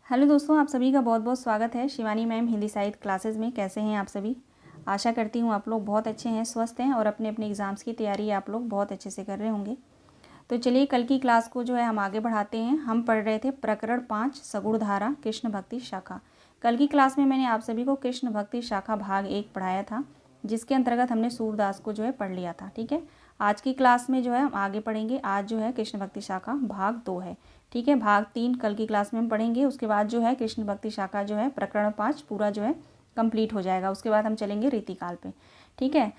Hello दोस्तों, आप सभी का बहुत बहुत स्वागत है शिवानी मैम हिंदी साहित्य क्लासेस में। कैसे हैं आप सभी? आशा करती हूँ आप लोग बहुत अच्छे हैं, स्वस्थ हैं और अपने अपने एग्ज़ाम्स की तैयारी आप लोग बहुत अच्छे से कर रहे होंगे। तो चलिए कल की क्लास को जो है हम आगे बढ़ाते हैं। हम पढ़ रहे थे प्रकरण 5 सगुण धारा कृष्ण भक्ति शाखा। कल की क्लास में मैंने आप सभी को कृष्ण भक्ति शाखा भाग 1 पढ़ाया था, जिसके अंतर्गत हमने सूरदास को जो है पढ़ लिया था। ठीक है, आज की क्लास में जो है हम आगे पढ़ेंगे। आज जो है कृष्ण भक्ति शाखा भाग 2 है। ठीक है, भाग 3 कल की क्लास में हम पढ़ेंगे। उसके बाद जो है कृष्ण भक्ति शाखा जो है प्रकरण 5 पूरा जो है कंप्लीट हो जाएगा। उसके बाद हम चलेंगे रीतिकाल पे। ठीक है,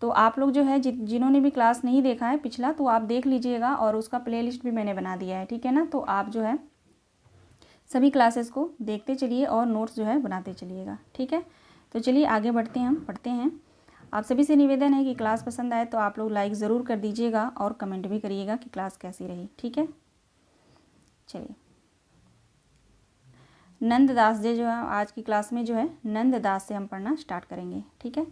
तो आप लोग जो है जिन्होंने भी क्लास नहीं देखा है पिछला, तो आप देख लीजिएगा और उसका प्लेलिस्ट भी मैंने बना दिया है। ठीक है ना, तो आप जो है सभी क्लासेस को देखते चलिए और नोट्स जो है बनाते चलिएगा। ठीक है, तो चलिए आगे बढ़ते हैं, हम पढ़ते हैं। आप सभी से निवेदन है कि क्लास पसंद आए तो आप लोग लाइक ज़रूर कर दीजिएगा और कमेंट भी करिएगा कि क्लास कैसी रही। ठीक है, चलिए नंददास जी जो है आज की क्लास में जो है नंददास से हम पढ़ना स्टार्ट करेंगे। ठीक है,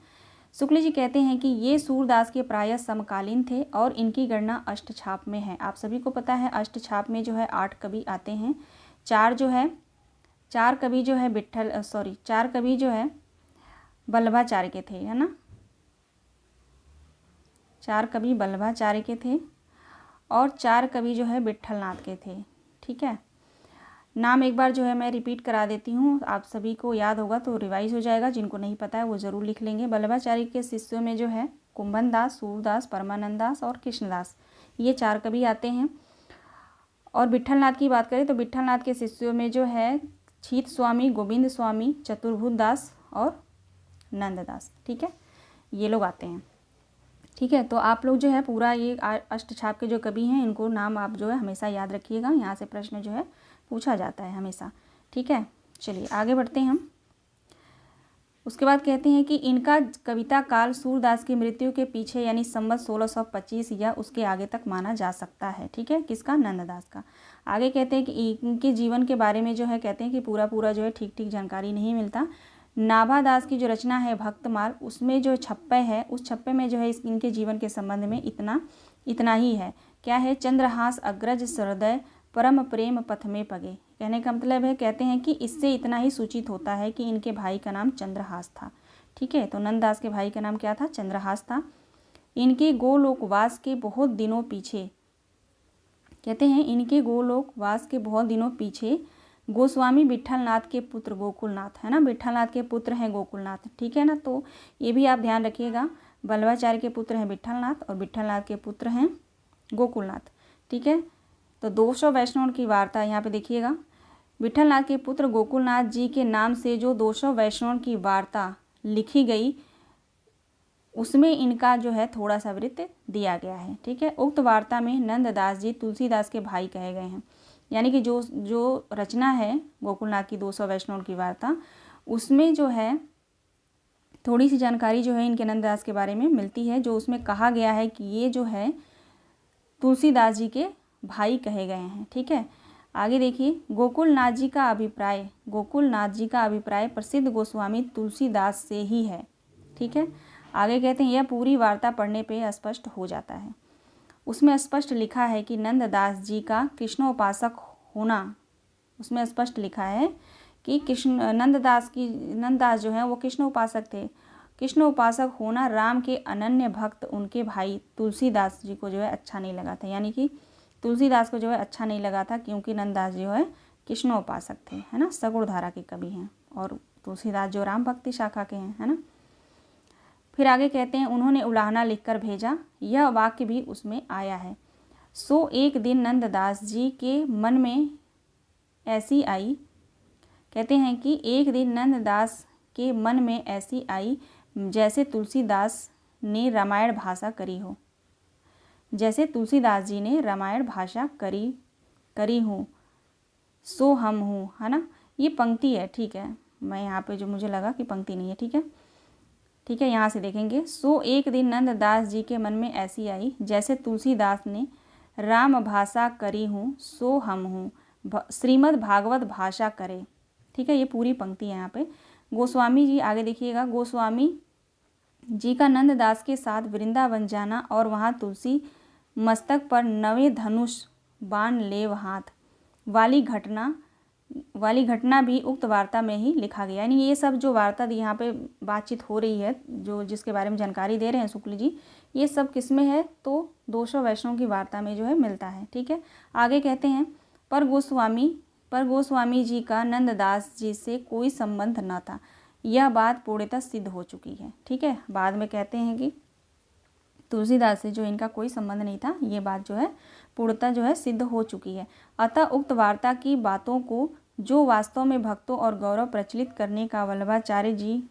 शुक्ल जी कहते हैं कि ये सूरदास के प्रायः समकालीन थे और इनकी गणना अष्टछाप में है। आप सभी को पता है अष्टछाप में जो है 8 कवि आते हैं। चार कवि जो है चार कवि जो है वल्लभाचार्य के थे, है ना। 4 कवि वल्लभाचार्य के थे और 4 कवि जो है विट्ठलनाथ के थे। ठीक है, नाम एक बार जो है मैं रिपीट करा देती हूँ, आप सभी को याद होगा तो रिवाइज हो जाएगा। जिनको नहीं पता है वो ज़रूर लिख लेंगे। वल्लभाचार्य के शिष्यों में जो है कुंभन दास, सूरदास, परमानंद दास और कृष्णदास, ये 4 कवि आते हैं। और विट्ठलनाथ की बात करें तो विट्ठलनाथ के शिष्यों में जो है छीत स्वामी, गोविंद स्वामी, चतुर्भुज दास और नंददास। ठीक है, ये लोग आते हैं। ठीक है, तो आप लोग जो है पूरा ये अष्टछाप के जो कवि हैं इनको नाम आप जो है हमेशा याद रखिएगा। यहाँ से प्रश्न जो है पूछा जाता है हमेशा। ठीक है, चलिए आगे बढ़ते हैं हम। उसके बाद कहते हैं कि इनका कविता काल सूरदास की मृत्यु के पीछे यानी संवत 1625 या उसके आगे तक माना जा सकता है। ठीक है, किसका? नंददास का। आगे कहते हैं कि इनके जीवन के बारे में जो है कहते हैं कि पूरा जो है ठीक ठीक जानकारी नहीं मिलता। नाभादास की जो रचना है भक्तमाल, उसमें जो छप्पे है उस छप्पे में जो है इनके जीवन के संबंध में इतना ही है। क्या है? चंद्रहास अग्रज हृदय परम प्रेम पथ में पगे। कहने का मतलब है, कहते हैं कि इससे इतना ही सूचित होता है कि इनके भाई का नाम चंद्रहास था। ठीक है, तो नंददास के भाई का नाम क्या था? चंद्रहास था। इनके गोलोकवास के बहुत दिनों पीछे, कहते हैं इनके गोलोकवास के बहुत दिनों पीछे गोस्वामी विट्ठलनाथ के पुत्र गोकुलनाथ, है ना, विट्ठलनाथ के पुत्र हैं गोकुलनाथ। ठीक है ना, तो ये भी आप ध्यान रखिएगा। वल्लभाचार्य के पुत्र हैं विट्ठलनाथ और विट्ठलनाथ के पुत्र हैं गोकुलनाथ। ठीक है, तो 200 वैष्णव की वार्ता यहाँ पे देखिएगा। विट्ठलनाथ के पुत्र गोकुलनाथ जी के नाम से जो 200 वैष्णव की वार्ता लिखी गई उसमें इनका जो है थोड़ा सा वृत्त दिया गया है। ठीक है, उक्त वार्ता में नंददास जी तुलसीदास के भाई कहे गए हैं। यानी कि जो रचना है गोकुलनाथ की 200 वैष्णव की वार्ता, उसमें जो है थोड़ी सी जानकारी जो है इनके नंददास के बारे में मिलती है, जो उसमें कहा गया है कि ये जो है तुलसीदास जी के भाई कहे गए हैं। ठीक है, आगे देखिए। गोकुलनाथ जी का अभिप्राय प्रसिद्ध गोस्वामी तुलसीदास से ही है। ठीक है, आगे कहते हैं यह पूरी वार्ता पढ़ने पे स्पष्ट हो जाता है। उसमें स्पष्ट लिखा है कि नंददास जी का कृष्णोपासक होना, उसमें स्पष्ट लिखा है कि नंददास जो है वो कृष्ण उपासक थे। कृष्ण उपासक होना राम के अनन्य भक्त उनके भाई तुलसीदास जी को जो है अच्छा नहीं लगा था। यानी कि तुलसीदास को जो है अच्छा नहीं लगा था, क्योंकि नंददास जी जो है कृष्ण उपासक थे, है ना, सगुण धारा के कवि हैं, और तुलसीदास जो राम भक्ति शाखा के हैं, है ना। फिर आगे कहते हैं उन्होंने उलाहना लिखकर भेजा, यह वाक्य भी उसमें आया है। सो एक दिन नंददास जी के मन में ऐसी आई, कहते हैं कि एक दिन नंददास के मन में ऐसी आई जैसे तुलसीदास ने रामायण भाषा करी हो, जैसे तुलसीदास जी ने रामायण भाषा करी हूँ, सो हम हूँ, है ना। ये पंक्ति है। ठीक है, मैं यहाँ पे जो मुझे लगा कि पंक्ति नहीं है। ठीक है, यहाँ से देखेंगे। सो एक दिन नंददास जी के मन में ऐसी आई जैसे तुलसीदास ने राम भाषा करी हूँ, सो हम हूँ, श्रीमद् भागवत भाषा करे। ठीक है, ये पूरी पंक्ति है यहाँ पे। गोस्वामी जी आगे देखिएगा। गोस्वामी जी का नंददास के साथ वृंदावन जाना और वहाँ तुलसी मस्तक पर नवे धनुष बाण लेव हाथ वाली घटना वाली घटना भी उक्त वार्ता में ही लिखा गया। यानी ये सब जो वार्ता यहाँ पे बातचीत हो रही है, जो जिसके बारे में जानकारी दे रहे हैं शुक्ल जी, ये सब किस में है तो 200 वैष्णव की वार्ता में जो है मिलता है। ठीक है, आगे कहते हैं पर गोस्वामी जी का नंददास जी से कोई संबंध न था। यह बात पूर्णतः सिद्ध हो चुकी है। ठीक है, बाद में कहते हैं कि तुलसीदास से जो इनका कोई संबंध नहीं था, ये बात जो है पूर्णतः जो है सिद्ध हो चुकी है। अतः उक्त वार्ता की बातों को जो वास्तव में भक्तों और गौरव प्रचलित करने का वल्लभाचार्य जी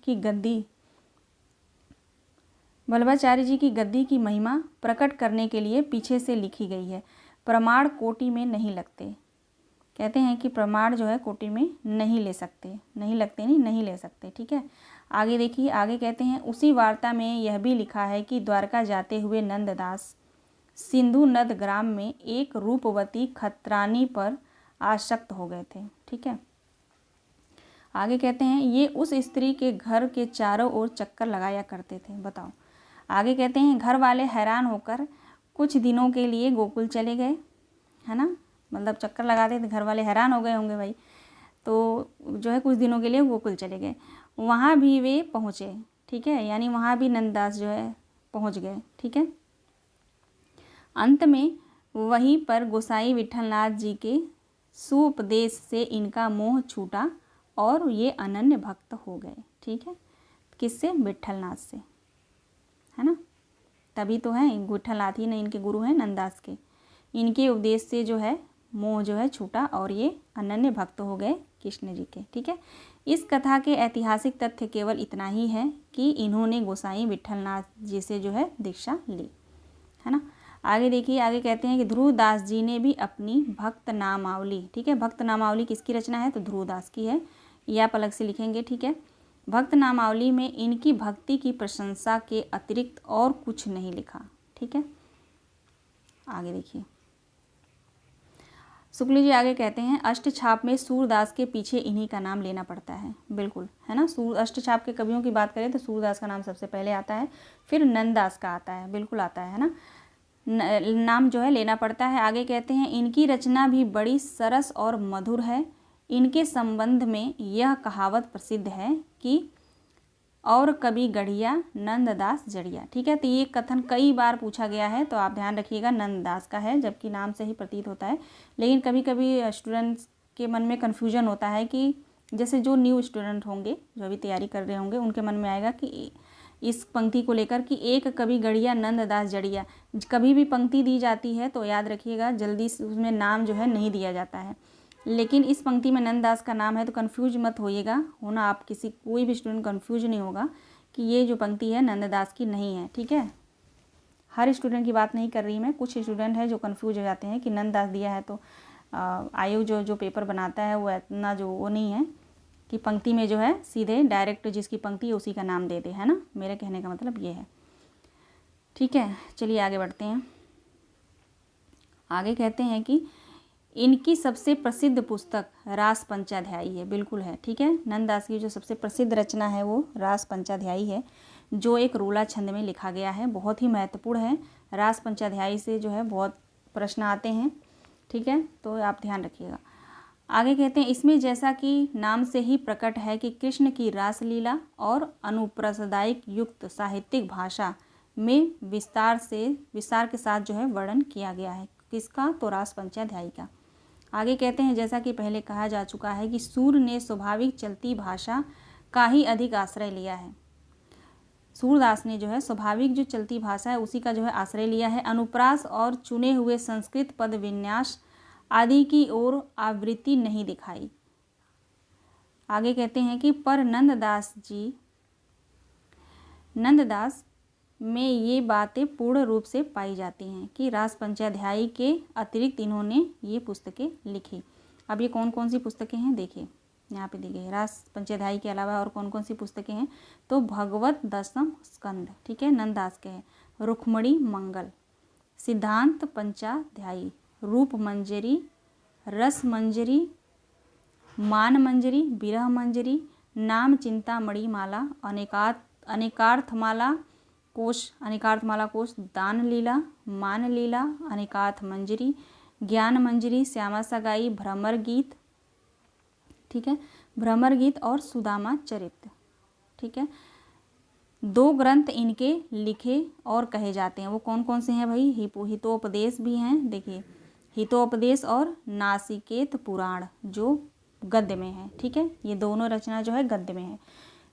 की गद्दी की महिमा प्रकट करने के लिए पीछे से लिखी गई है, प्रमाण कोटि में नहीं लगते। कहते हैं कि प्रमाण जो है कोटि में नहीं ले सकते। ठीक है, आगे देखिए, आगे कहते हैं उसी वार्ता में यह भी लिखा है कि द्वारका जाते हुए नंददास सिंधु नद ग्राम में एक रूपवती खतरानी पर आसक्त हो गए थे। ठीक है, आगे कहते हैं ये उस स्त्री के घर के चारों ओर चक्कर लगाया करते थे। बताओ, आगे कहते हैं घर वाले हैरान होकर कुछ दिनों के लिए गोकुल चले गए, है ना, मतलब चक्कर लगाते थे, घर वाले हैरान हो गए होंगे भाई, तो जो है कुछ दिनों के लिए गोकुल चले गए। वहाँ भी वे पहुँचे। ठीक है, यानी वहाँ भी नंददास जो है पहुँच गए। ठीक है, अंत में वहीं पर गोसाई विठलनाथ जी के सुपदेश से इनका मोह छूटा और ये अनन्य भक्त हो गए। ठीक है, किससे? विठलनाथ से, है ना, तभी तो है विठलनाथ ही ने इनके गुरु हैं नंददास के। इनके उपदेश से जो है मोह जो है छूटा और ये अनन्य भक्त हो गए कृष्ण जी के। ठीक है, इस कथा के ऐतिहासिक तथ्य केवल इतना ही है कि इन्होंने गोसाई विठलनाथ जी से जो है दीक्षा ली, है ना। आगे देखिए, आगे कहते हैं कि ध्रुवदास जी ने भी अपनी भक्त नामावली, ठीक है, भक्त नामावली किसकी रचना है तो ध्रुवदास की है, यह आप अलग से लिखेंगे। ठीक है, भक्त नामावली में इनकी भक्ति की प्रशंसा के अतिरिक्त और कुछ नहीं लिखा। ठीक है, आगे देखिए, शुक्ल जी आगे कहते हैं अष्टछाप में सूरदास के पीछे इन्हीं का नाम लेना पड़ता है। बिल्कुल, है ना, अष्टछाप के कवियों की बात करें तो सूरदास का नाम सबसे पहले आता है, फिर नंददास का आता है, बिल्कुल आता है ना, नाम जो है लेना पड़ता है। आगे कहते हैं इनकी रचना भी बड़ी सरस और मधुर है। इनके संबंध में यह कहावत प्रसिद्ध है कि और कभी गढ़िया नंददास जड़िया। ठीक है, तो ये कथन कई बार पूछा गया है, तो आप ध्यान रखिएगा नंददास का है, जबकि नाम से ही प्रतीत होता है। लेकिन कभी कभी स्टूडेंट्स के मन में कन्फ्यूजन होता है कि जैसे जो न्यू स्टूडेंट होंगे, जो अभी तैयारी कर रहे होंगे, उनके मन में आएगा कि इस पंक्ति को लेकर कि एक कभी गढ़िया नंददास जड़िया, कभी भी पंक्ति दी जाती है तो याद रखिएगा जल्दी से उसमें नाम जो है नहीं दिया जाता है, लेकिन इस पंक्ति में नंददास का नाम है तो कन्फ्यूज मत होइएगा, होना आप कोई भी स्टूडेंट कन्फ्यूज नहीं होगा कि ये जो पंक्ति है नंददास की नहीं है। ठीक है, हर स्टूडेंट की बात नहीं कर रही मैं, कुछ स्टूडेंट है जो कन्फ्यूज हो जाते हैं कि नंददास दिया है तो आयु जो पेपर बनाता है वो इतना जो वो नहीं है कि पंक्ति में जो है सीधे डायरेक्ट जिसकी पंक्ति है उसी का नाम दे दे, है ना, मेरे कहने का मतलब ये है। ठीक है, चलिए आगे बढ़ते हैं। आगे कहते हैं कि इनकी सबसे प्रसिद्ध पुस्तक रास पंचाध्यायी है। बिल्कुल है, ठीक है, नंददास की जो सबसे प्रसिद्ध रचना है वो रास पंचाध्यायी है, जो एक रोला छंद में लिखा गया है, बहुत ही महत्वपूर्ण है। रास पंचाध्यायी से जो है बहुत प्रश्न आते हैं। ठीक है, तो आप ध्यान रखिएगा। आगे कहते हैं इसमें जैसा कि नाम से ही प्रकट है कि कृष्ण की रासलीला और अनुप्रसादायक युक्त साहित्यिक भाषा में विस्तार के साथ जो है वर्णन किया गया है। किसका? तो रास पंचाध्यायी का। आगे कहते हैं जैसा कि पहले कहा जा चुका है कि सूर ने स्वाभाविक चलती भाषा का ही अधिक आश्रय लिया है। सूरदास ने जो है स्वाभाविक जो चलती भाषा है उसी का जो है आश्रय लिया है। अनुप्रास और चुने हुए संस्कृत पद विन्यास आदि की ओर आवृत्ति नहीं दिखाई। आगे कहते हैं कि पर नंददास में ये बातें पूर्ण रूप से पाई जाती हैं कि रास पंचाध्यायी के अतिरिक्त इन्होंने ये पुस्तकें लिखी। अब ये कौन कौन सी पुस्तकें हैं देखिए, यहाँ पे दी गई। रास पंचाध्यायी के अलावा और कौन कौन सी पुस्तकें हैं तो भगवत दशम स्कंद, ठीक है, नंददास के हैं, रुक्मणी मंगल, सिद्धांत पंचाध्यायी, रूप मंजरी, रस मंजरी, मान मंजरी, विरह मंजरी, नाम चिंतामणि माला, अनेकार्थमाला कोश, दान लीला, मान लीला, अनेकार्थ मंजरी, ज्ञान मंजरी, श्यामा सगाई, भ्रमर गीत, ठीक है, भ्रमर गीत और सुदामा चरित। ठीक है, 2 ग्रंथ इनके लिखे और कहे जाते हैं। वो कौन कौन से हैं भाई? हितोपदेश भी हैं, देखिए हितोपदेश और नासिकेत पुराण जो गद्य में है। ठीक है, ये दोनों रचना जो है गद्य में है।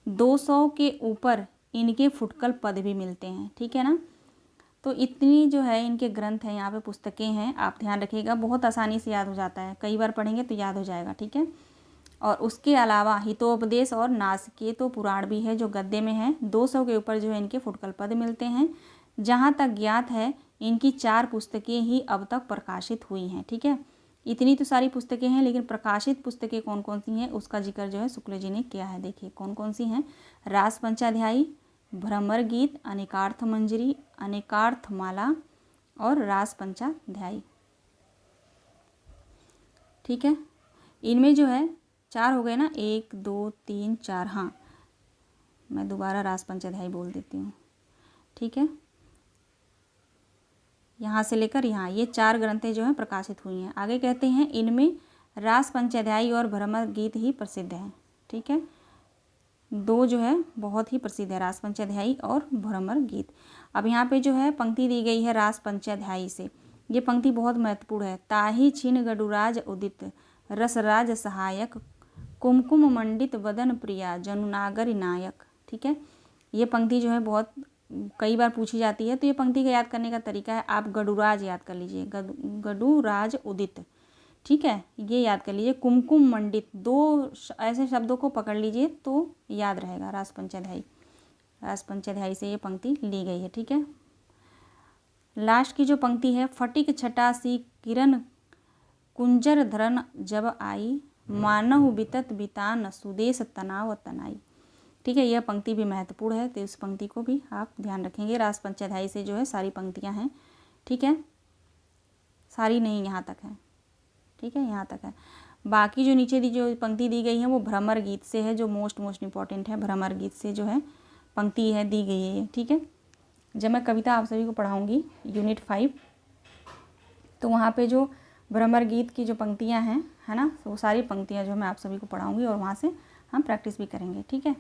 200 के ऊपर इनके फुटकल पद भी मिलते हैं। ठीक है ना, तो इतनी जो है इनके ग्रंथ हैं, यहाँ पे पुस्तकें हैं, आप ध्यान रखिएगा, बहुत आसानी से याद हो जाता है, कई बार पढ़ेंगे तो याद हो जाएगा। ठीक है, और उसके अलावा हितोपदेश और नासिकेत पुराण भी है जो गद्य में है। 200 के ऊपर जो है इनके फुटकल पद मिलते हैं। जहाँ तक ज्ञात है इनकी 4 पुस्तकें ही अब तक प्रकाशित हुई हैं। ठीक है, इतनी तो सारी पुस्तकें हैं, लेकिन प्रकाशित पुस्तकें कौन कौन सी हैं उसका जिक्र जो है शुक्ल जी ने किया है। देखिए कौन कौन सी हैं? रास पंचाध्यायी, भ्रमर गीत, अनेकार्थ मंजरी, अनेकार्थ माला और रास पंचाध्यायी। ठीक है, इनमें जो है 4 हो गए ना, 1 2 3 4, हाँ मैं दोबारा रास पंचाध्यायी बोल देती हूँ। ठीक है, यहाँ से लेकर यहाँ ये 4 ग्रंथें जो हैं प्रकाशित हुई हैं। आगे कहते हैं इनमें रास पंचाध्यायी और भ्रमर गीत ही प्रसिद्ध हैं। ठीक है, 2 जो है बहुत ही प्रसिद्ध है, रास पंचाध्यायी और भ्रमर गीत। अब यहाँ पे जो है पंक्ति दी गई है रास पंचाध्यायी से, ये पंक्ति बहुत महत्वपूर्ण है। ताहि छिन गडुराज उदित, रसराज सहायक, कुमकुम मंडित वदन प्रिया, जनुनागरी नायक। ठीक है, ये पंक्ति जो है बहुत कई बार पूछी जाती है, तो ये पंक्ति का याद करने का तरीका है, आप गडुराज याद कर लीजिए, गडुराज उदित। ठीक है, ये याद कर लीजिए। कुमकुम मंडित, 2 ऐसे शब्दों को पकड़ लीजिए तो याद रहेगा। रास पंचाध्यायी, रास पंचाध्यायी से ये पंक्ति ली गई है। ठीक है, लास्ट की जो पंक्ति है, फटिक छटा सी किरण कुंजर धरन जब आई, मानव बितत बितान सुदेश तनाव तनाई। ठीक है, यह पंक्ति भी महत्वपूर्ण है, तो इस पंक्ति को भी आप ध्यान रखेंगे। रास पंचाध्यायी से जो है सारी पंक्तियां हैं। ठीक है, सारी नहीं, यहाँ तक है। ठीक है, यहाँ तक है। बाकी जो नीचे जो पंक्ति दी गई है वो भ्रमर गीत से है, जो मोस्ट इम्पॉर्टेंट है। भ्रमर गीत से जो है पंक्ति है दी गई है। ठीक है, जब मैं कविता आप सभी को पढ़ाऊँगी यूनिट 5, तो वहाँ पे जो भ्रमर गीत की जो पंक्तियाँ हैं, है ना, वो सारी पंक्तियाँ जो मैं आप सभी को पढ़ाऊँगी और वहाँ से हम प्रैक्टिस भी करेंगे। ठीक है,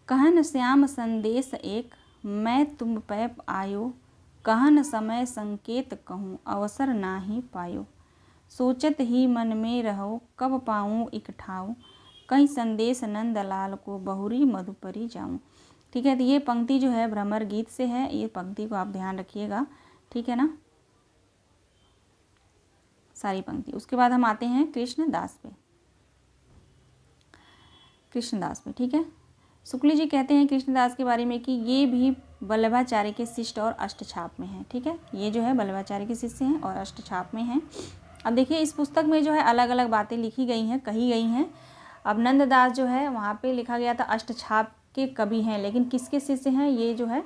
कहन श्याम संदेश एक, मैं तुम पे आयो, कहन समय संकेत कहूँ, अवसर नाही पायो, सोचत ही मन में रहो, कब पाऊँ इक ठाऊँ, कहीं संदेश नंदलाल को, बहुरी मधुपरी जाऊँ। ठीक है, तो ये पंक्ति जो है भ्रमर गीत से है, ये पंक्ति को आप ध्यान रखिएगा। ठीक है ना, सारी पंक्ति। उसके बाद हम आते हैं कृष्णदास पे। कृष्णदास पे, ठीक है, शुक्ल जी कहते हैं कृष्णदास के बारे में कि ये भी वल्लभाचार्य के शिष्ट और अष्टछाप में है। ठीक है, ये जो है वल्लभाचार्य के शिष्य हैं और अष्टछाप में हैं। अब देखिए इस पुस्तक में जो है अलग अलग बातें लिखी गई हैं, कही गई हैं। अब नंददास जो है वहाँ पे लिखा गया था अष्टछाप के कवि हैं, लेकिन किसके शिष्य हैं ये जो है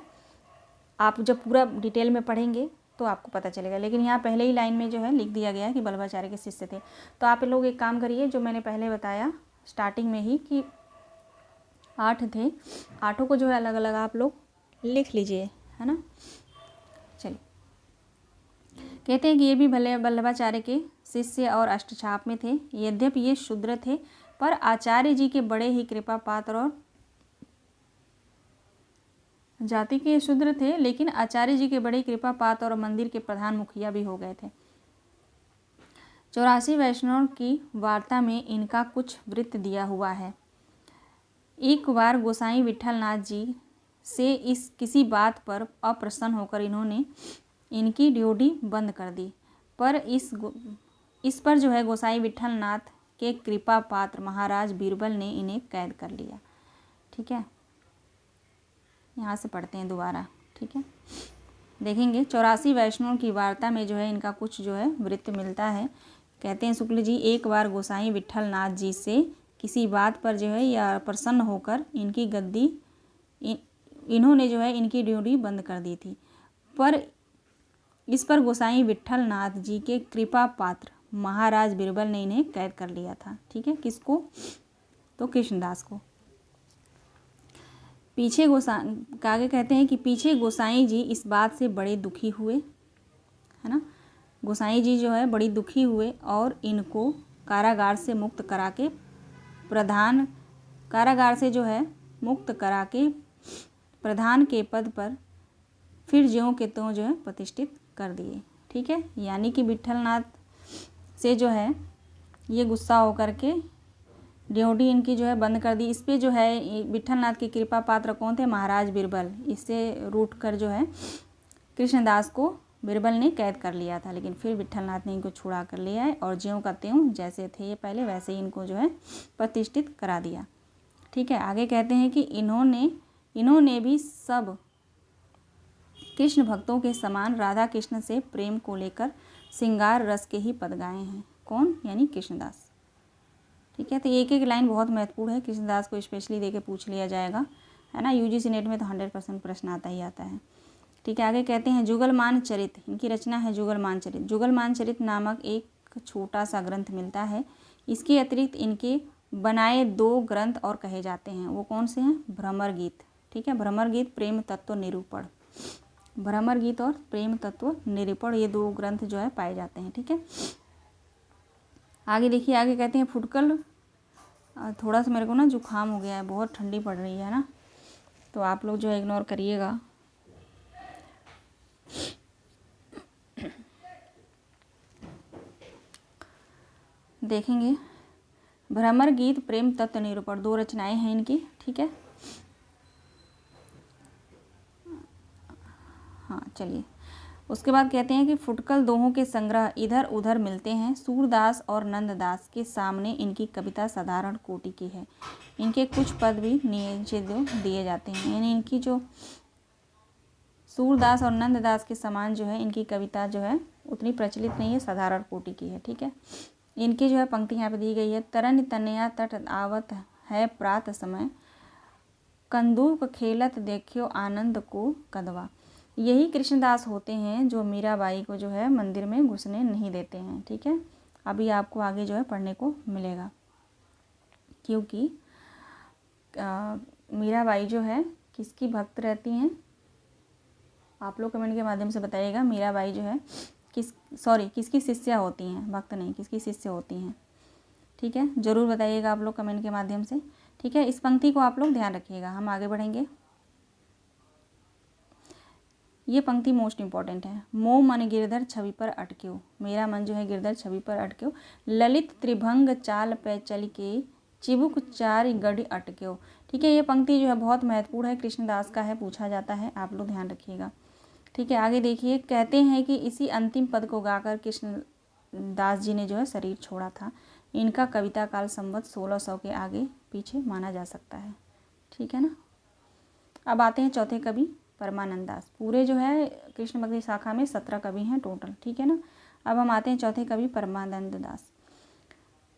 आप जब पूरा डिटेल में पढ़ेंगे तो आपको पता चलेगा। लेकिन यहाँ पहले ही लाइन में जो है लिख दिया गया है कि वल्लभाचार्य के शिष्य थे। तो आप लोग एक काम करिए, जो मैंने पहले बताया स्टार्टिंग में ही कि 8 थे, 8 को जो है अलग अलग आप लोग लिख लीजिए, है ना। चलिए, कहते हैं कि ये भी भले वल्लभाचार्य के शिष्य और अष्टछाप में थे। यद्यपि ये शूद्र थे, पर आचार्य जी के बड़े ही कृपा पात्र और जाति के शूद्र थे, लेकिन आचार्य जी के बड़े कृपा पात्र और मंदिर के प्रधान मुखिया भी हो गए थे। 84 वैष्णव की वार्ता में इनका कुछ वृत्त दिया हुआ है। एक बार गोसाई विठलनाथ जी से किसी बात पर अप्रसन्न होकर इन्होंने इनकी ड्यूटी बंद कर दी, पर इस पर जो है गोसाई विठलनाथ के कृपा पात्र महाराज बीरबल ने इन्हें कैद कर लिया। ठीक है, यहाँ से पढ़ते हैं दोबारा। ठीक है, देखेंगे 84 वैष्णव की वार्ता में जो है इनका कुछ जो है वृत्त मिलता है। कहते हैं शुक्ल जी एक बार गोसाई विठलनाथ जी से किसी बात पर जो है या प्रसन्न होकर इनकी गद्दी इन्होंने जो है इनकी ड्यूटी बंद कर दी थी, पर इस पर गोसाई विठलनाथ जी के कृपा पात्र महाराज बीरबल ने इन्हें कैद कर लिया था। ठीक है, किसको? तो कृष्णदास को। पीछे आगे कहते हैं कि पीछे गोसाई जी इस बात से बड़े दुखी हुए, है ना। गोसाई जी जो है बड़ी दुखी हुए और इनको कारागार से मुक्त करा के प्रधान कारागार से जो है मुक्त करा के प्रधान के पद पर फिर ज्यों के त्यों जो है प्रतिष्ठित कर दिए। ठीक है, यानी कि विट्ठलनाथ से जो है ये गुस्सा होकर के ड्योढ़ी इनकी जो है बंद कर दी। इस पे जो है विट्ठलनाथ के कृपा पात्र कौन थे? महाराज बिरबल। इससे रूठ कर जो है कृष्णदास को बिरबल ने कैद कर लिया था, लेकिन फिर विट्ठलनाथ ने इनको छुड़ा कर लिया है और ज्यों का त्यों जैसे थे ये पहले वैसे ही इनको जो है प्रतिष्ठित करा दिया। ठीक है, आगे कहते हैं कि इन्होंने भी सब कृष्ण भक्तों के समान राधा कृष्ण से प्रेम को लेकर श्रृंगार रस के ही पद गाए हैं। कौन? यानी कृष्णदास। ठीक है, तो एक एक लाइन बहुत महत्वपूर्ण है, कृष्णदास को स्पेशली देके पूछ लिया जाएगा, है ना। यूजीसी नेट में तो 100% प्रश्न आता ही आता है। ठीक है, आगे कहते हैं जुगलमान चरित, इनकी रचना है जुगलमान चरित। जुगलमान चरित नामक एक छोटा सा ग्रंथ मिलता है। इसके अतिरिक्त इनके बनाए 2 ग्रंथ और कहे जाते हैं। वो कौन से हैं? भ्रमर गीत। ठीक है, भ्रमर गीत, प्रेम तत्व निरूपण। भ्रमर गीत और प्रेम तत्व निरूपण, ये 2 ग्रंथ जो है पाए जाते हैं। ठीक है, आगे देखिए, आगे कहते हैं फुटकल। थोड़ा सा मेरे को ना जुकाम हो गया है, बहुत ठंडी पड़ रही है ना, तो आप लोग जो है इग्नोर करिएगा। देखेंगे भ्रमर गीत, प्रेम तत्व निरूपण, 2 रचनाएं हैं इनकी। ठीक है, हाँ चलिए, उसके बाद कहते हैं कि फुटकल दोहों के संग्रह इधर उधर मिलते हैं। सूरदास और नंददास के सामने इनकी कविता साधारण कोटि की है। इनके कुछ पद भी नीचे जो दिए जाते हैं, यानी इनकी जो सूरदास और नंददास के समान जो है इनकी कविता जो है उतनी प्रचलित नहीं है, साधारण कोटि की है। ठीक है, इनकी जो है पंक्ति यहाँ पे दी गई है। तरन तनया तट आवत है प्रात समय, कंदूक खेलत देखियो आनंद को कदवा। यही कृष्णदास होते हैं जो मीराबाई को जो है मंदिर में घुसने नहीं देते हैं। ठीक है, अभी आपको आगे जो है पढ़ने को मिलेगा, क्योंकि मीराबाई जो है किसकी भक्त रहती हैं? आप लोग कमेंट के माध्यम से बताइएगा। मीराबाई जो है किसकी शिष्या होती हैं? भक्त नहीं, किसकी शिष्य होती हैं? ठीक है, ज़रूर बताइएगा आप लोग कमेंट के माध्यम से। ठीक है, इस पंक्ति को आप लोग ध्यान रखिएगा। हम आगे बढ़ेंगे। ये पंक्ति मोस्ट इंपॉर्टेंट है। मोह मन गिरधर छवि पर अटक्यो, मेरा मन जो है गिरधर छवि पर अटक्यो, ललित त्रिभंग चाल पे चल के चिबुक चार गढ़ अटक्यो। ठीक है, ये पंक्ति जो है बहुत महत्वपूर्ण है, कृष्णदास का है, पूछा जाता है, आप लोग ध्यान रखिएगा। ठीक है, आगे देखिए, कहते हैं कि इसी अंतिम पद को गाकर कृष्णदास जी ने जो है शरीर छोड़ा था। इनका कविता काल संवत 1600 के आगे पीछे माना जा सकता है। ठीक है ना। अब आते हैं चौथे कवि परमानंद दास। पूरे जो है कृष्ण भक्ति शाखा में 17 कवि हैं टोटल। ठीक है ना। अब हम आते हैं चौथे कवि परमानंद दास।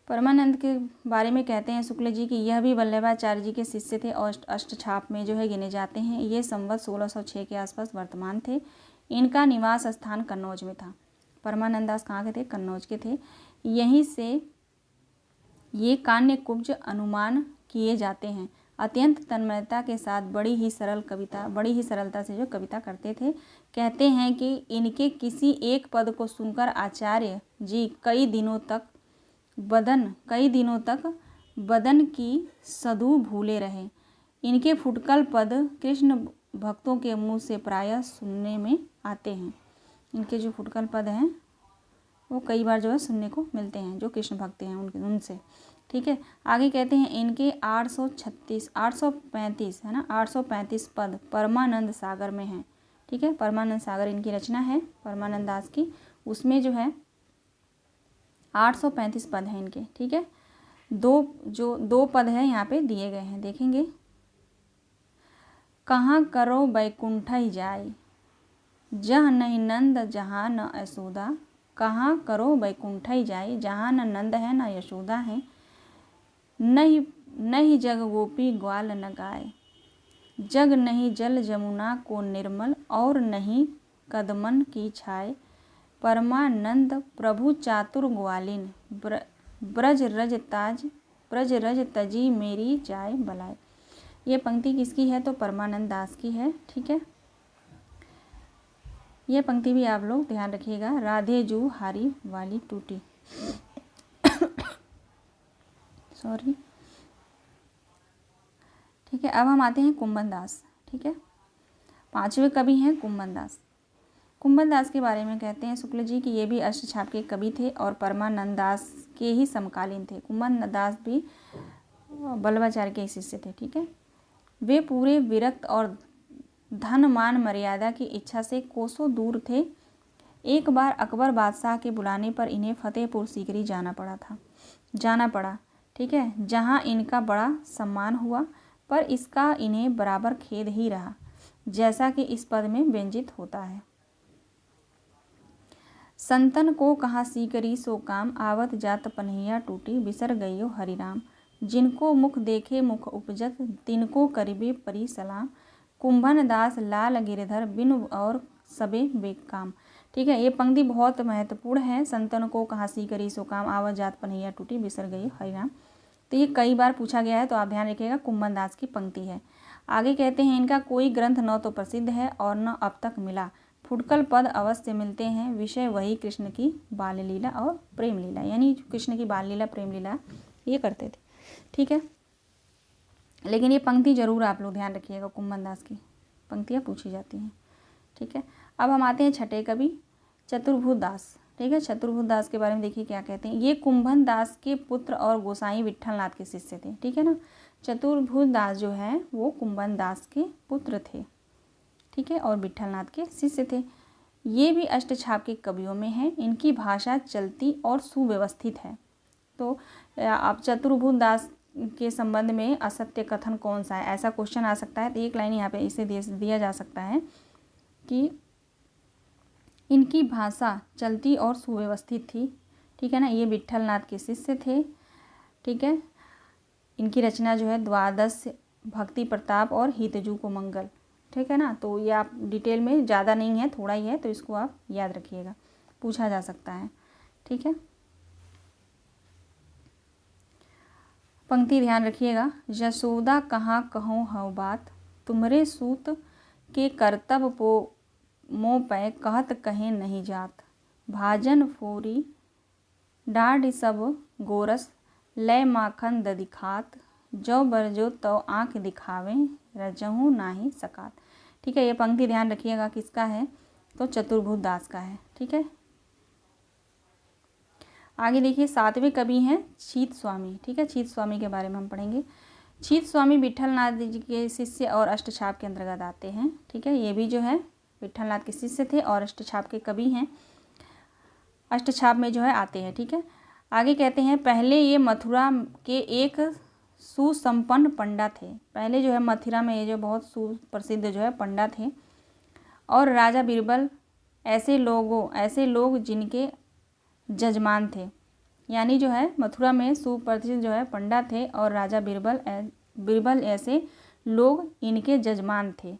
परमानंद के बारे में कहते हैं शुक्ल जी की यह भी वल्लभाचार्य जी के शिष्य थे और अष्टछाप में जो है गिने जाते हैं। ये संवत 1606 के आसपास वर्तमान थे। इनका निवास स्थान कन्नौज में था। परमानंद दास कहाँ के थे? कन्नौज के थे। यहीं से ये कान्य कुब्ज अनुमान किए जाते हैं। अत्यंत तन्मयता के साथ बड़ी ही सरलता से जो कविता करते थे। कहते हैं कि इनके किसी एक पद को सुनकर आचार्य जी कई दिनों तक बदन की सदु भूले रहे। इनके फुटकल पद कृष्ण भक्तों के मुंह से प्रायः सुनने में आते हैं। इनके जो फुटकल पद हैं वो कई बार जो है सुनने को मिलते हैं, जो कृष्ण भक्त हैं उनसे। ठीक है, आगे कहते हैं इनके 835 है ना, 835 पद परमानंद सागर में हैं। ठीक है, परमानंद सागर इनकी रचना है परमानंद दास की, उसमें जो है 835 पद हैं इनके। ठीक है, दो पद है यहाँ पे दिए गए हैं, देखेंगे। कहाँ करो बैकुंठ जाय, जह नहीं नंद जहाँ न यशोदा। कहाँ करो बैकुंठ जाय, जहाँ न नंद है न यशोदा है। नहीं जग गोपी ग्वाल न गाय, जग नहीं जल जमुना को निर्मल। और नहीं कदमन की छाय, परमानंद प्रभु चातुर ग्वालिन। ब्रज रज तजी मेरी जाय बलाय। ये पंक्ति किसकी है? तो परमानंद दास की है। ठीक है, ये पंक्ति भी आप लोग ध्यान रखिएगा। राधे जू हारी वाली टूटी सॉरी ठीक है। अब हम आते हैं कुंभन दास। ठीक है, 5वें कवि हैं कुंभन दास। कुंभन दास के बारे में कहते हैं शुक्ल जी कि ये भी अष्टछाप के कवि थे और परमानंद दास के ही समकालीन थे। कुंभन दास भी वल्लभाचार्य के शिष्य थे। ठीक है, वे पूरे विरक्त और धन मान मर्यादा की इच्छा से कोसों दूर थे। एक बार अकबर बादशाह के बुलाने पर इन्हें फतेहपुर सीकरी जाना पड़ा। ठीक है, जहां इनका बड़ा सम्मान हुआ, पर इसका इन्हें बराबर खेद ही रहा, जैसा कि इस पद में व्यंजित होता है। संतन को कहाँ सीकरी सो काम, आवत जात पनहिया टूटी, बिसर गयो हरिराम। जिनको मुख देखे मुख उपजत, तिनको करिबे परी सलाम। कुंभन दास लाल गिरधर बिनु और सबे बेकाम। ठीक है, ये पंक्ति बहुत महत्वपूर्ण है। संतन को कहाँ सीकरी सो काम, आवत जात पनहिया टूटी, बिसर गयो हरिराम। तो ये कई बार पूछा गया है, तो आप ध्यान रखिएगा, कुंभन दास की पंक्ति है। आगे कहते हैं इनका कोई ग्रंथ न तो प्रसिद्ध है और न अब तक मिला, फुटकल पद अवश्य मिलते हैं, विषय वही कृष्ण की बाल लीला और प्रेम लीला। यानी कृष्ण की बाल लीला प्रेम लीला ये करते थे। ठीक है, लेकिन ये पंक्ति जरूर आप लोग ध्यान रखिएगा, कुंभन दास की पंक्तियाँ पूछी जाती हैं। ठीक है, अब हम आते हैं छठे कवि चतुर्भुज दास। ठीक है, चतुर्भुज दास के बारे में देखिए क्या कहते हैं। ये कुंभन दास के पुत्र और गोसाई विट्ठलनाथ के शिष्य थे। ठीक है ना, चतुर्भुज दास जो है वो कुंभन दास के पुत्र थे। ठीक है, और विट्ठलनाथ के शिष्य थे। ये भी अष्टछाप के कवियों में हैं। इनकी भाषा चलती और सुव्यवस्थित है। तो आप चतुर्भुज दास के संबंध में असत्य कथन कौन सा है, ऐसा क्वेश्चन आ सकता है। तो एक लाइन यहाँ पे इसे दिया जा सकता है कि इनकी भाषा चलती और सुव्यवस्थित थी। ठीक है ना, ये विट्ठलनाथ के शिष्य थे। ठीक है, इनकी रचना जो है द्वादश, भक्ति प्रताप और हितजू को मंगल। ठीक है ना, तो ये आप डिटेल में, ज़्यादा नहीं है, थोड़ा ही है, तो इसको आप याद रखिएगा, पूछा जा सकता है। ठीक है, पंक्ति ध्यान रखिएगा। यशोदा कहाँ कहूँ हव बात, तुमरे सूत के करतब पो मोह पै कहत कहे नहीं जात। भाजन फोरी डाढ़ सब गोरस, लय माखन ददिखात। जो बरजो तो आँख दिखावे, रजहूँ नाही सकात। ठीक है, ये पंक्ति ध्यान रखिएगा, किसका है, तो चतुर्भुज दास का है। ठीक है, आगे देखिए 7वें कवि हैं छीत स्वामी। ठीक है, छीत स्वामी के बारे में हम पढ़ेंगे। छीत स्वामी विट्ठलनाथ जी के शिष्य और अष्टछाप के अंतर्गत आते हैं। ठीक है, ये भी जो है विट्ठलनाथ के शिष्य थे और अष्टछाप के कवि हैं, अष्टछाप में जो है आते हैं। ठीक है, आगे कहते हैं पहले ये मथुरा के एक सुसंपन्न पंडा थे। पहले जो है मथुरा में ये जो बहुत सुप्रसिद्ध जो है पंडा थे, और राजा बीरबल ऐसे लोग जिनके जजमान थे। यानी जो है मथुरा में सुप्रसिद्ध जो है पंडा थे और राजा बीरबल ऐसे लोग इनके जजमान थे।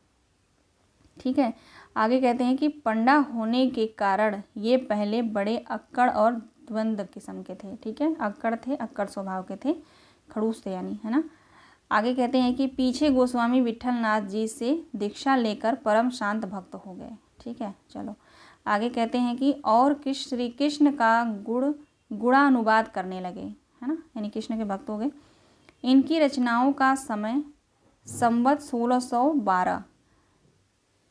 ठीक है, आगे कहते हैं कि पंडा होने के कारण ये पहले बड़े अक्कड़ और द्वंद्व किस्म के थे। ठीक है, अक्कड़ स्वभाव के थे, खड़ूस थे यानी, है ना। आगे कहते हैं कि पीछे गोस्वामी विट्ठलनाथ जी से दीक्षा लेकर परम शांत भक्त हो गए। ठीक है, चलो आगे कहते हैं कि और श्री कृष्ण का गुणानुवाद करने लगे, है ना, यानी कृष्ण के भक्त हो गए। इनकी रचनाओं का समय संवत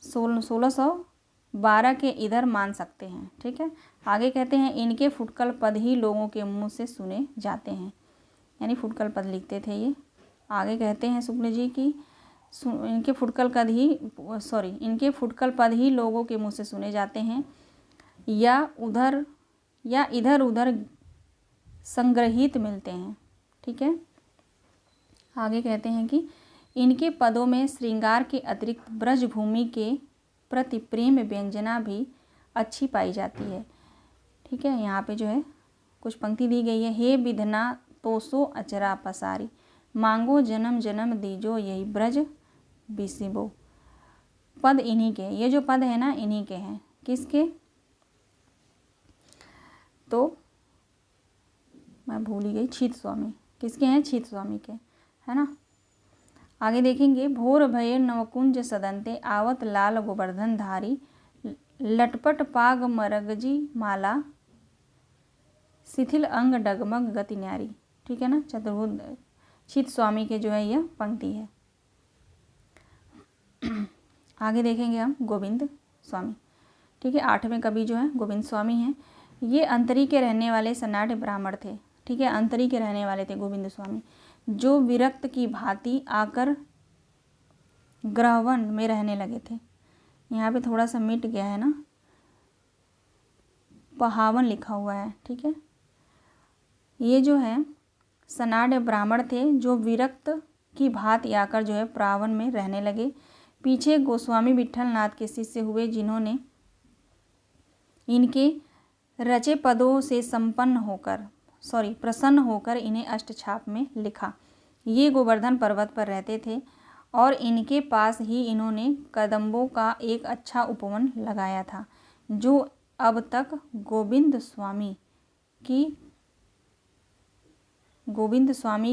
1612 के इधर मान सकते हैं। ठीक है, आगे कहते हैं इनके फुटकल पद ही लोगों के मुंह से सुने जाते हैं, यानी फुटकल पद लिखते थे ये। आगे कहते हैं शुक्ल जी की इनके फुटकल पद ही लोगों के मुंह से सुने जाते हैं या इधर उधर संग्रहित मिलते हैं। ठीक है, आगे कहते हैं कि इनके पदों में श्रृंगार के अतिरिक्त ब्रजभूमि के प्रति प्रेम व्यंजना भी अच्छी पाई जाती है। ठीक है, यहाँ पे जो है कुछ पंक्ति दी गई है। हे विधना तोसो अचरा पसारी, मांगो जन्म जन्म दीजो यही ब्रज बिसिबो। पद इन्हीं के, ये जो पद है ना इन्हीं के हैं। किसके, तो मैं भूल ही गई, छीत स्वामी। किसके हैं, छीत स्वामी के, है ना। आगे देखेंगे भोर भये नवकुंज सदंते, आवत लाल गोवर्धन धारी, लटपट पाग मरगजी माला, शिथिल अंग डगमग गति न्यारी। ठीक है ना, चतुर्भुज छीत स्वामी के जो है यह पंक्ति है। आगे देखेंगे हम गोविंद स्वामी। ठीक है, 8वें कवि जो है गोविंद स्वामी हैं। ये अंतरी के रहने वाले सन्नाटे ब्राह्मण थे। ठीक है, अंतरी के रहने वाले थे गोविंद स्वामी, जो विरक्त की भांति आकर ग्रहवन में रहने लगे थे। यहाँ पे थोड़ा सा मिट गया है ना, पहावन लिखा हुआ है। ठीक है, ये जो है सनाड ब्राह्मण थे जो विरक्त की भांति आकर जो है प्रावन में रहने लगे। पीछे गोस्वामी विट्ठल नाथ के शिष्य हुए, जिन्होंने इनके रचे पदों से प्रसन्न होकर इन्हें अष्टछाप में लिखा। ये गोवर्धन पर्वत पर रहते थे और इनके पास ही इन्होंने कदम्बों का एक अच्छा उपवन लगाया था, जो अब तक गोविंद स्वामी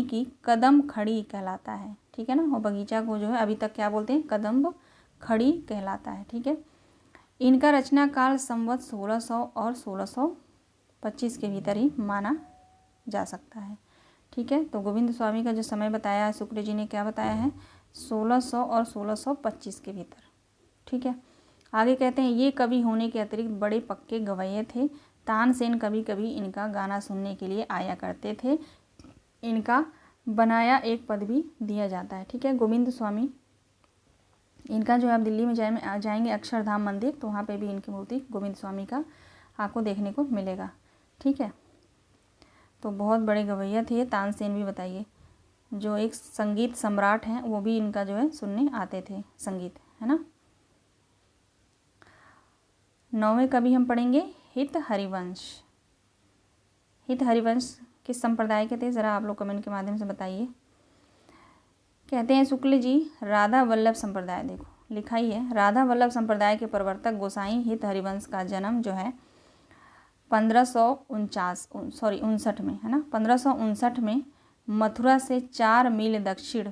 की कदम खड़ी कहलाता है। ठीक है ना, और बगीचा को जो है अभी तक क्या बोलते हैं, कदम्ब खड़ी कहलाता है। ठीक है, इनका रचना काल संवत 1600 और 1625 के भीतर ही माना जा सकता है। ठीक है, तो गोविंद स्वामी का जो समय बताया है शुक्ल जी ने, क्या बताया है, 1600 और 1625 के भीतर। ठीक है, आगे कहते हैं ये कवि होने के अतिरिक्त बड़े पक्के गवैये थे। तानसेन कभी कभी इनका गाना सुनने के लिए आया करते थे। इनका बनाया एक पद भी दिया जाता है। ठीक है, गोविंद स्वामी, इनका जो है आप दिल्ली में जाएंगे अक्षरधाम मंदिर, तो वहाँ पे भी इनकी मूर्ति गोविंद स्वामी का आपको देखने को मिलेगा। ठीक है, तो बहुत बड़े गवैया थे। तानसेन भी बताइए, जो एक संगीत सम्राट हैं, वो भी इनका जो है सुनने आते थे संगीत, है ना। 9वें कवि हम पढ़ेंगे हित हरिवंश। हित हरिवंश किस संप्रदाय के थे, ज़रा आप लोग कमेंट के माध्यम से बताइए। कहते हैं शुक्ल जी राधा वल्लभ संप्रदाय, देखो लिखा ही है, राधा वल्लभ संप्रदाय के प्रवर्तक गोसाई हित हरिवंश का जन्म जो है 1559 में, है ना, 1559 में मथुरा से 4 मील दक्षिण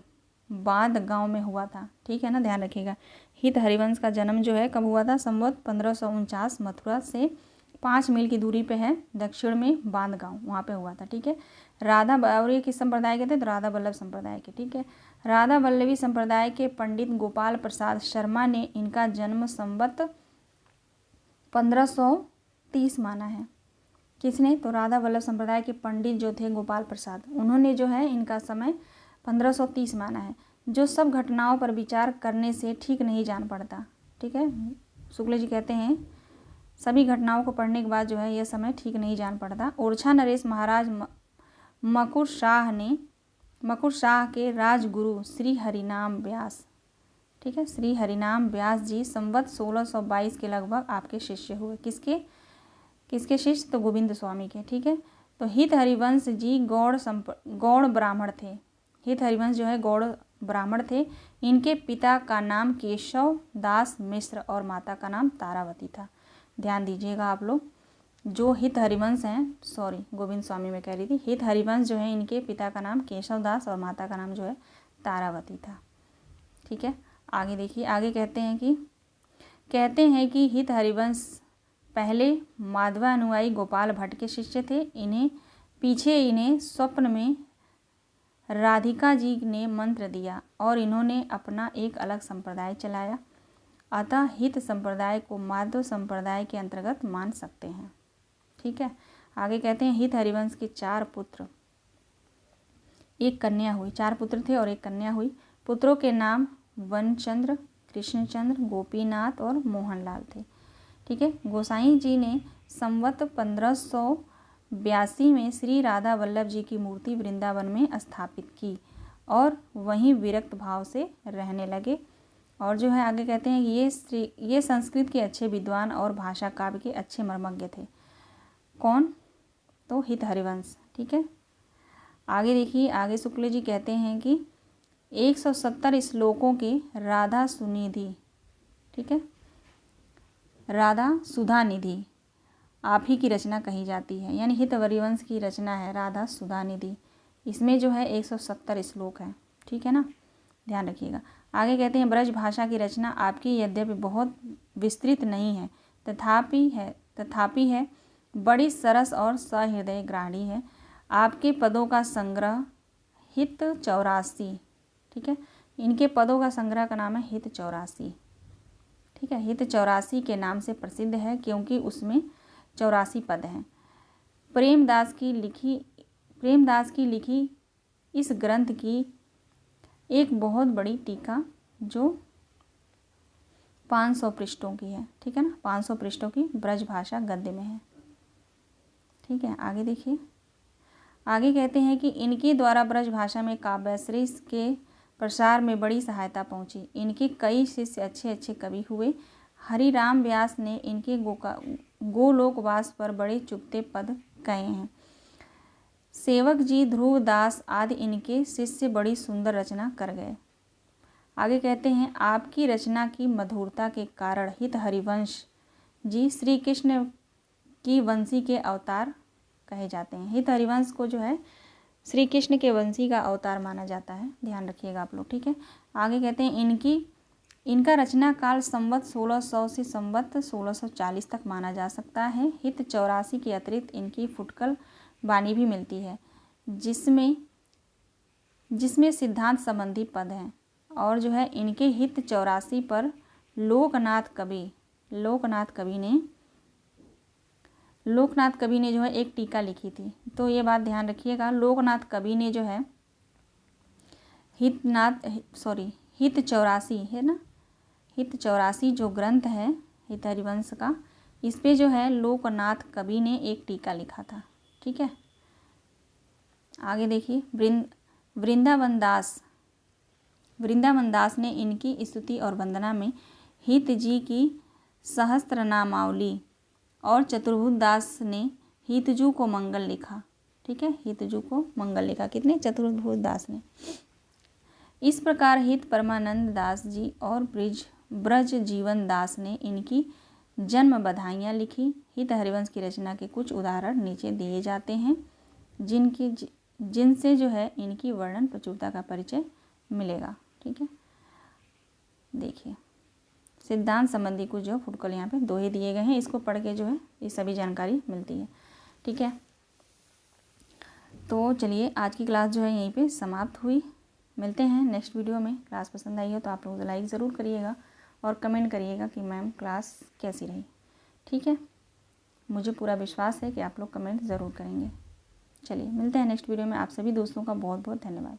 बांध गांव में हुआ था। ठीक है ना, ध्यान रखिएगा। हित हरिवंश का जन्म जो है कब हुआ था, संवत 1549, मथुरा से 5 मील की दूरी पे है, दक्षिण में बांध गांव, वहाँ पे हुआ था। ठीक है, और ये किस संप्रदाय के थे, तो राधा वल्लभ संप्रदाय के। ठीक है, राधा वल्लभी संप्रदाय के पंडित गोपाल प्रसाद शर्मा ने इनका जन्म संवत 1530 माना है। किसने, तो राधा वल्लभ संप्रदाय के पंडित जो थे गोपाल प्रसाद, उन्होंने जो है इनका समय 1530 माना है। जो सब घटनाओं पर विचार करने से ठीक नहीं जान पड़ता। ठीक है, शुक्ल जी कहते हैं सभी घटनाओं को पढ़ने के बाद जो है यह समय ठीक नहीं जान पड़ता। ओरछा नरेश महाराज मकुर शाह के राजगुरु श्री हरिनाम व्यास, ठीक है, श्री हरिनाम व्यास जी संवत 1622 के लगभग आपके शिष्य हुए। किसके शिष्य, तो गोविंद स्वामी के। ठीक है, तो हित हरिवंश जी गौड़ ब्राह्मण थे। हित हरिवंश जो है गौड़ ब्राह्मण थे। इनके पिता का नाम केशव दास मिश्र और माता का नाम तारावती था। ध्यान दीजिएगा आप लोग, जो हित हरिवंश हैं, गोविंद स्वामी में कह रही थी, हित हरिवंश जो है इनके पिता का नाम केशव दास और माता का नाम जो है तारावती था। ठीक है, आगे देखिए, आगे कहते हैं कि हित हरिवंश पहले माधवा अनुयायी गोपाल भट्ट के शिष्य थे। इन्हें स्वप्न में राधिका जी ने मंत्र दिया और इन्होंने अपना एक अलग संप्रदाय चलाया। अतः हित संप्रदाय को माधव संप्रदाय के अंतर्गत मान सकते हैं। ठीक है, आगे कहते हैं हित हरिवंश के 4 पुत्र, एक कन्या हुई। 4 पुत्र थे और एक कन्या हुई। पुत्रों के नाम वनचंद्र, कृष्णचंद्र, गोपीनाथ और मोहनलाल थे। ठीक है, गोसाई जी ने संवत 1582 में श्री राधा वल्लभ जी की मूर्ति वृंदावन में स्थापित की और वहीं विरक्त भाव से रहने लगे। और जो है आगे कहते हैं ये संस्कृत के अच्छे विद्वान और भाषा काव्य के अच्छे मर्मज्ञ थे। कौन, तो हित हरिवंश। ठीक है, आगे देखिए, आगे शुक्ल जी कहते हैं कि 170 श्लोकों के राधा सुनिधि, ठीक है, राधा सुधा निधि आप ही की रचना कही जाती है, यानी हित हरिवंश की रचना है राधा सुधा निधि। इसमें जो है 170 श्लोक है। ठीक है ना, ध्यान रखिएगा। आगे कहते हैं ब्रज भाषा की रचना आपकी यद्यपि बहुत विस्तृत नहीं है, तथापि है बड़ी सरस और सहृदय ग्राह्य है। आपके पदों का संग्रह हित 84, ठीक है, इनके पदों का संग्रह का नाम है हित 84। ठीक है, हित 84 के नाम से प्रसिद्ध है क्योंकि उसमें 84 पद हैं। प्रेमदास की लिखी इस ग्रंथ की एक बहुत बड़ी टीका जो 500 पृष्ठों की है। ठीक है ना, 500 पृष्ठों की ब्रज भाषा गद्य में है। ठीक है, आगे देखिए। आगे कहते हैं कि इनके द्वारा ब्रज भाषा में काव्याश्रय के प्रसार में बड़ी सहायता पहुंची। इनके कई शिष्य अच्छे अच्छे कवि हुए। हरिराम व्यास ने इनके गोलोकवास पर बड़े चुभते पद कहे हैं। सेवक जी ध्रुव दास आदि इनके शिष्य बड़ी सुंदर रचना कर गए। आगे कहते हैं आपकी रचना की मधुरता के कारण हित हरिवंश जी श्री कृष्ण की वंशी के अवतार कहे जाते हैं। हित हरिवंश को जो है श्री कृष्ण के वंशी का अवतार माना जाता है, ध्यान रखिएगा आप लोग। ठीक है, आगे कहते हैं इनका रचना काल संवत 1600 से संवत 1640 तक माना जा सकता है। हित 84 के अतिरिक्त इनकी फुटकल वाणी भी मिलती है जिसमें सिद्धांत संबंधी पद हैं। और जो है इनके हित 84 पर लोकनाथ कवि ने जो है एक टीका लिखी थी। तो ये बात ध्यान रखिएगा, लोकनाथ कवि ने जो है हित 84 है ना, हित 84 जो ग्रंथ है हित हरिवंश का, इस पे जो है लोकनाथ कवि ने एक टीका लिखा था। ठीक है, आगे देखिए। वृंदावन दास ने इनकी स्तुति और वंदना में हित जी की सहस्त्रनामावली और चतुर्भुज दास ने हितजू को मंगल लिखा। ठीक है, हितजू को मंगल लिखा कितने? चतुर्भुज दास ने। इस प्रकार हित परमानंद दास जी और ब्रज जीवन दास ने इनकी जन्म बधाइयाँ लिखी। हित हरिवंश की रचना के कुछ उदाहरण नीचे दिए जाते हैं जिनसे जो है इनकी वर्णन प्रचुरता का परिचय मिलेगा। ठीक है, देखिए सिद्धांत संबंधी कुछ जो फुटकल यहाँ पे दोहे दिए गए हैं, इसको पढ़ के जो है ये सभी जानकारी मिलती है। ठीक है, तो चलिए आज की क्लास जो है यहीं पे समाप्त हुई। मिलते हैं नेक्स्ट वीडियो में। क्लास पसंद आई हो तो आप लोग लाइक ज़रूर करिएगा और कमेंट करिएगा कि मैम क्लास कैसी रही। ठीक है, मुझे पूरा विश्वास है कि आप लोग कमेंट ज़रूर करेंगे। चलिए मिलते हैं नेक्स्ट वीडियो में। आप सभी दोस्तों का बहुत बहुत धन्यवाद।